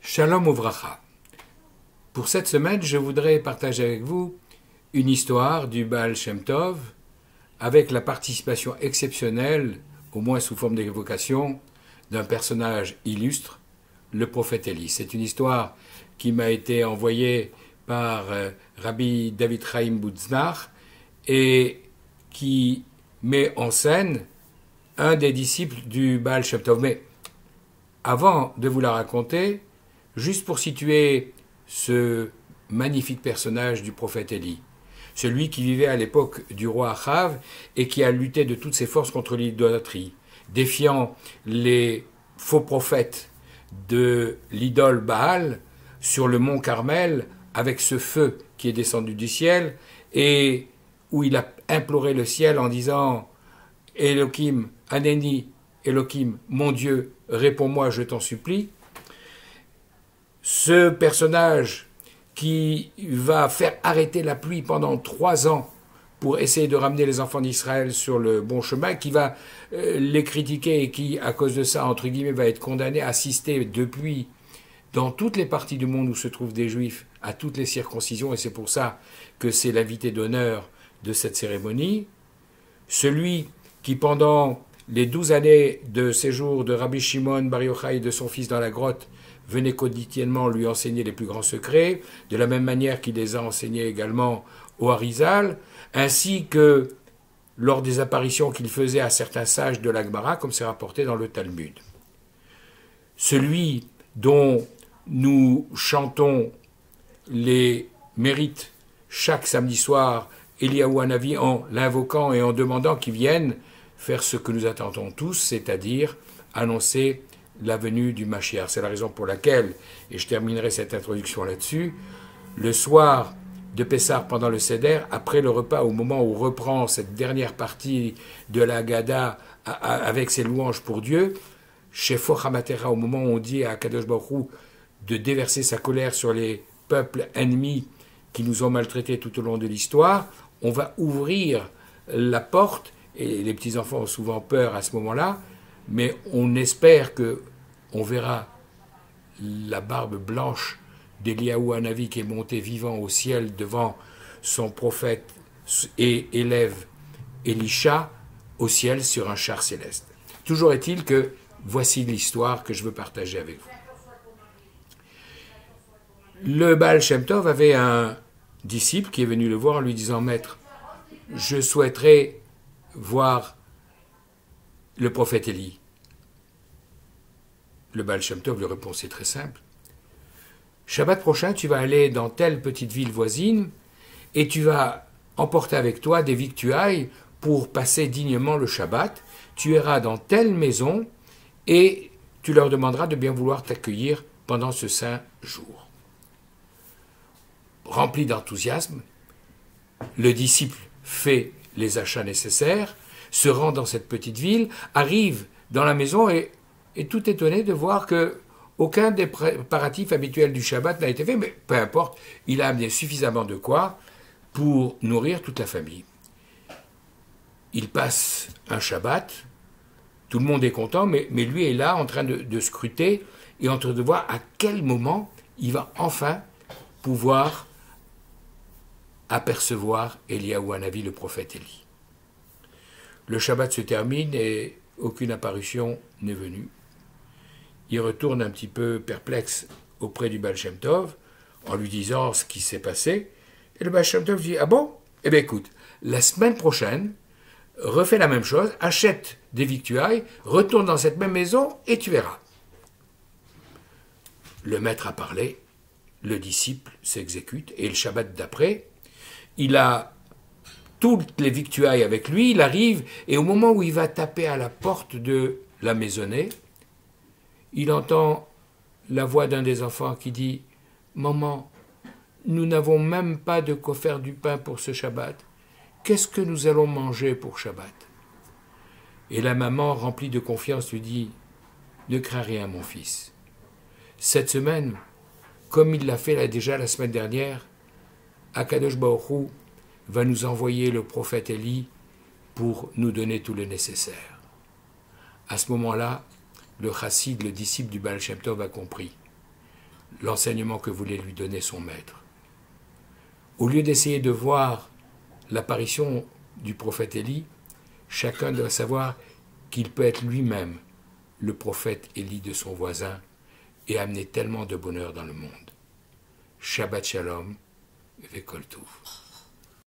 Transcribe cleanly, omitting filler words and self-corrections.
Shalom Uvracha. Pour cette semaine, je voudrais partager avec vous une histoire du Baal Shem Tov avec la participation exceptionnelle, au moins sous forme d'évocation, d'un personnage illustre, le prophète Élie. C'est une histoire qui m'a été envoyée par Rabbi David Chaim Bouznach et qui met en scène un des disciples du Baal Shem Tov. Mais avant de vous la raconter, juste pour situer ce magnifique personnage du prophète Élie, celui qui vivait à l'époque du roi Achav et qui a lutté de toutes ses forces contre l'idolâtrie, défiant les faux prophètes de l'idole Baal sur le mont Carmel avec ce feu qui est descendu du ciel et où il a imploré le ciel en disant « Elohim, Aneni, Elohim, mon Dieu, réponds-moi, je t'en supplie ». Ce personnage qui va faire arrêter la pluie pendant 3 ans pour essayer de ramener les enfants d'Israël sur le bon chemin, qui va les critiquer et qui, à cause de ça, entre guillemets, va être condamné à assister depuis, dans toutes les parties du monde où se trouvent des Juifs, à toutes les circoncisions, et c'est pour ça que c'est l'invité d'honneur de cette cérémonie. Celui qui, pendant les 12 années de séjour de Rabbi Shimon Bar Yochai et de son fils dans la grotte, venait quotidiennement lui enseigner les plus grands secrets, de la même manière qu'il les a enseignés également au Harizal, ainsi que lors des apparitions qu'il faisait à certains sages de l'Agmara, comme c'est rapporté dans le Talmud. Celui dont nous chantons les mérites chaque samedi soir, Eliyahu Hanavi, en l'invoquant et en demandant qu'il vienne faire ce que nous attendons tous, c'est-à-dire annoncer la venue du Mashiach. C'est la raison pour laquelle, et je terminerai cette introduction là-dessus, le soir de Pessah pendant le Seder, après le repas, au moment où reprend cette dernière partie de la Haggadah avec ses louanges pour Dieu, chez Fochamatera, au moment où on dit à Kadosh Baruch Hu de déverser sa colère sur les peuples ennemis qui nous ont maltraités tout au long de l'histoire, on va ouvrir la porte, et les petits-enfants ont souvent peur à ce moment-là, mais on espère que on verra la barbe blanche d'Eliyahu Hanavi qui est monté vivant au ciel devant son prophète et élève Elisha au ciel sur un char céleste. Toujours est-il que voici l'histoire que je veux partager avec vous. Le Baal Shem Tov avait un disciple qui est venu le voir en lui disant « Maître, je souhaiterais voir le prophète Élie. » Le Baal Shem Tov lui répond, c'est très simple. Shabbat prochain, tu vas aller dans telle petite ville voisine et tu vas emporter avec toi des victuailles pour passer dignement le Shabbat. Tu iras dans telle maison et tu leur demanderas de bien vouloir t'accueillir pendant ce saint jour. Rempli d'enthousiasme, le disciple fait les achats nécessaires, se rend dans cette petite ville, arrive dans la maison et tout étonné de voir que aucun des préparatifs habituels du Shabbat n'a été fait, mais peu importe, il a amené suffisamment de quoi pour nourrir toute la famille. Il passe un Shabbat, tout le monde est content, mais lui est là en train de scruter et en train de voir à quel moment il va enfin pouvoir apercevoir Eliyahu Hanavi, le prophète Élie. Le Shabbat se termine et aucune apparition n'est venue. Il retourne un petit peu perplexe auprès du Baal Shem Tov, en lui disant ce qui s'est passé. Et le Baal Shem Tov dit « Ah bon ? Eh bien écoute, la semaine prochaine, refais la même chose, achète des victuailles, retourne dans cette même maison et tu verras. » Le maître a parlé, le disciple s'exécute, et le Shabbat d'après, il a toutes les victuailles avec lui, il arrive, et au moment où il va taper à la porte de la maisonnée, il entend la voix d'un des enfants qui dit « Maman, nous n'avons même pas de quoi faire du pain pour ce Shabbat. Qu'est-ce que nous allons manger pour Shabbat ?» Et la maman, remplie de confiance, lui dit « Ne crains rien, mon fils. Cette semaine, comme il l'a fait là déjà la semaine dernière, Akadosh Baruch Hu va nous envoyer le prophète Élie pour nous donner tout le nécessaire. » À ce moment-là, le chassid, le disciple du Baal Shem Tov, a compris. l'enseignement que voulait lui donner son maître. Au lieu d'essayer de voir l'apparition du prophète Élie, chacun doit savoir qu'il peut être lui-même le prophète Élie de son voisin et amener tellement de bonheur dans le monde. Shabbat Shalom, Vekol Tov.